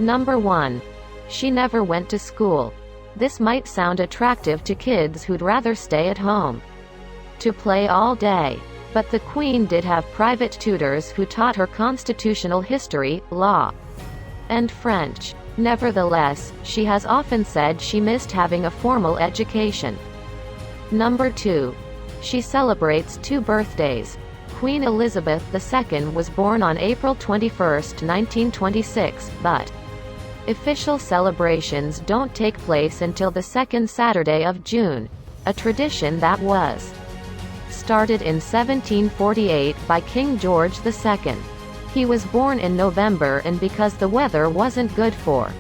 Number 1. She never went to school. This might sound attractive to kids who'd rather stay at home to play all day. But the Queen did have private tutors who taught her constitutional history, law, and French. Nevertheless, she has often said she missed having a formal education. Number 2. She celebrates 2 birthdays. Queen Elizabeth II was born on April 21, 1926, but official celebrations don't take place until the second Saturday of June, a tradition that was started in 1748 by King George II. He was born in November, and because the weather wasn't good for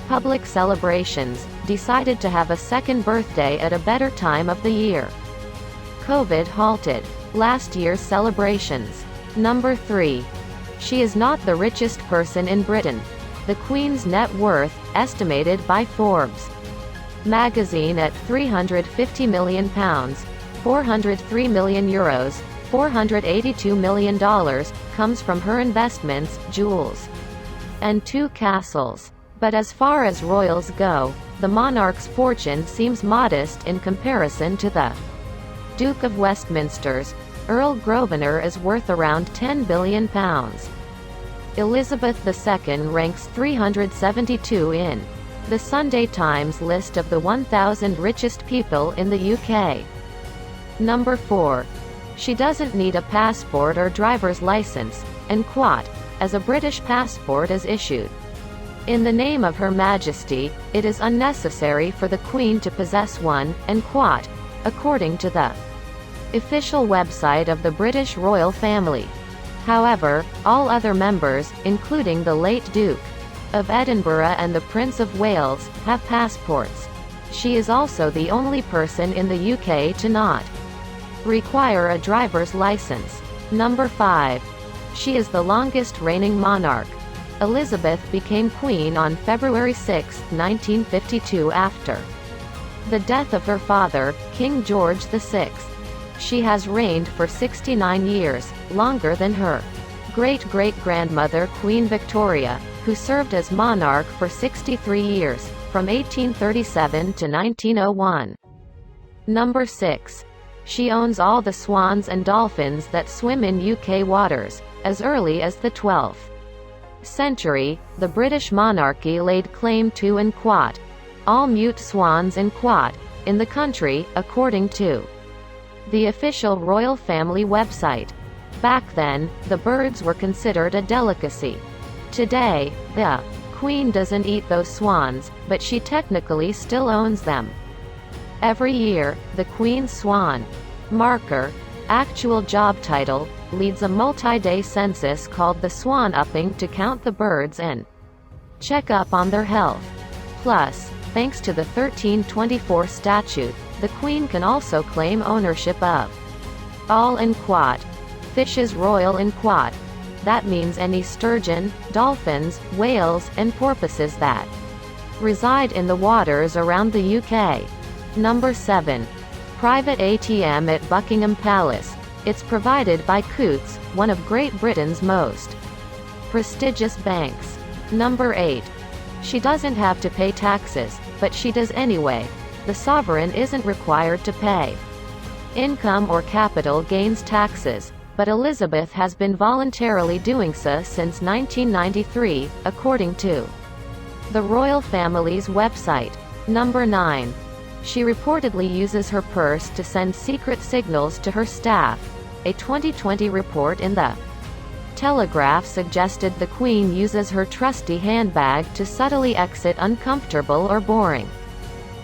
public celebrations, decided to have a second birthday at a better time of the year. COVID halted last year's celebrations. Number 3. She is not the richest person in Britain. The Queen's net worth, estimated by Forbes magazine at £350 million, €403 million, $482 million, comes from her investments, jewels, and 2 castles. But as far as royals go, the monarch's fortune seems modest in comparison to the Duke of Westminster's. Earl Grosvenor is worth around £10 billion. Elizabeth II ranks 372 in the Sunday Times list of the 1,000 richest people in the UK. Number 4. She doesn't need a passport or driver's license, and quat, as a British passport is issued in the name of Her Majesty, it is unnecessary for the Queen to possess one, and quat, according to the official website of the British royal family. However, all other members, including the late Duke of Edinburgh and the Prince of Wales, have passports. She is also the only person in the UK to not require a driver's license. Number 5. She is the longest reigning monarch. Elizabeth became queen on February 6, 1952 after the death of her father, King George VI. She has reigned for 69 years, longer than her great-great-grandmother Queen Victoria, who served as monarch for 63 years, from 1837 to 1901. Number 6. She owns all the swans and dolphins that swim in UK waters. As early as the 12th century, the British monarchy laid claim to and quat all mute swans and quat in the country, according to the official royal family website. Back then, the birds were considered a delicacy. Today, the Queen doesn't eat those swans, but she technically still owns them. Every year, the Queen's Swan Marker, actual job title, leads a multi-day census called the Swan Upping to count the birds and check up on their health. Plus, thanks to the 1324 statute, the Queen can also claim ownership of all and quat fishes royal and quat. That means any sturgeon, dolphins, whales, and porpoises that reside in the waters around the UK. Number 7. Private ATM at Buckingham Palace. It's provided by Coutts, one of Great Britain's most prestigious banks. Number 8. She doesn't have to pay taxes, but she does anyway. The sovereign isn't required to pay income or capital gains taxes, but Elizabeth has been voluntarily doing so since 1993, according to the royal family's website. Number 9. She reportedly uses her purse to send secret signals to her staff. A 2020 report in the Telegraph suggested the Queen uses her trusty handbag to subtly exit uncomfortable or boring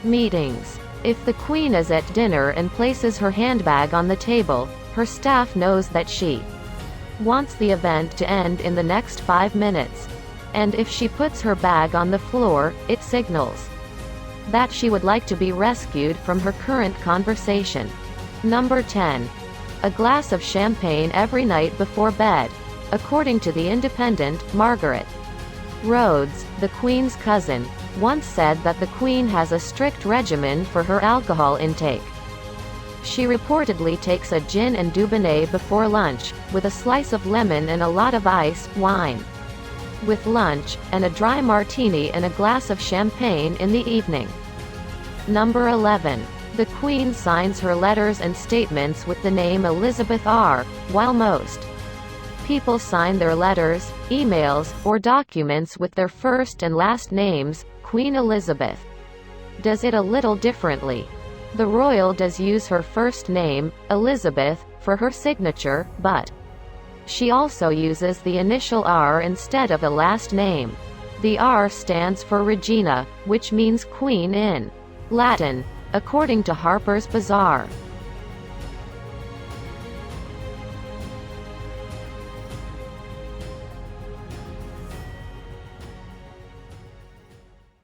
meetings. If the Queen is at dinner and places her handbag on the table, her staff knows that she wants the event to end in the next 5 minutes. And if she puts her bag on the floor, it signals that she would like to be rescued from her current conversation. Number 10. A glass of champagne every night before bed. According to The Independent, Margaret Rhodes, the Queen's cousin, once said that the Queen has a strict regimen for her alcohol intake. She reportedly takes a gin and Dubonnet before lunch, with a slice of lemon and a lot of ice, wine. with lunch, and a dry martini and a glass of champagne in the evening. Number 11. The Queen signs her letters and statements with the name Elizabeth R., while most people sign their letters, emails, or documents with their first and last names. Queen Elizabeth does it a little differently. The royal does use her first name, Elizabeth, for her signature, but she also uses the initial R instead of a last name. The R stands for Regina, which means queen in Latin, according to Harper's Bazaar.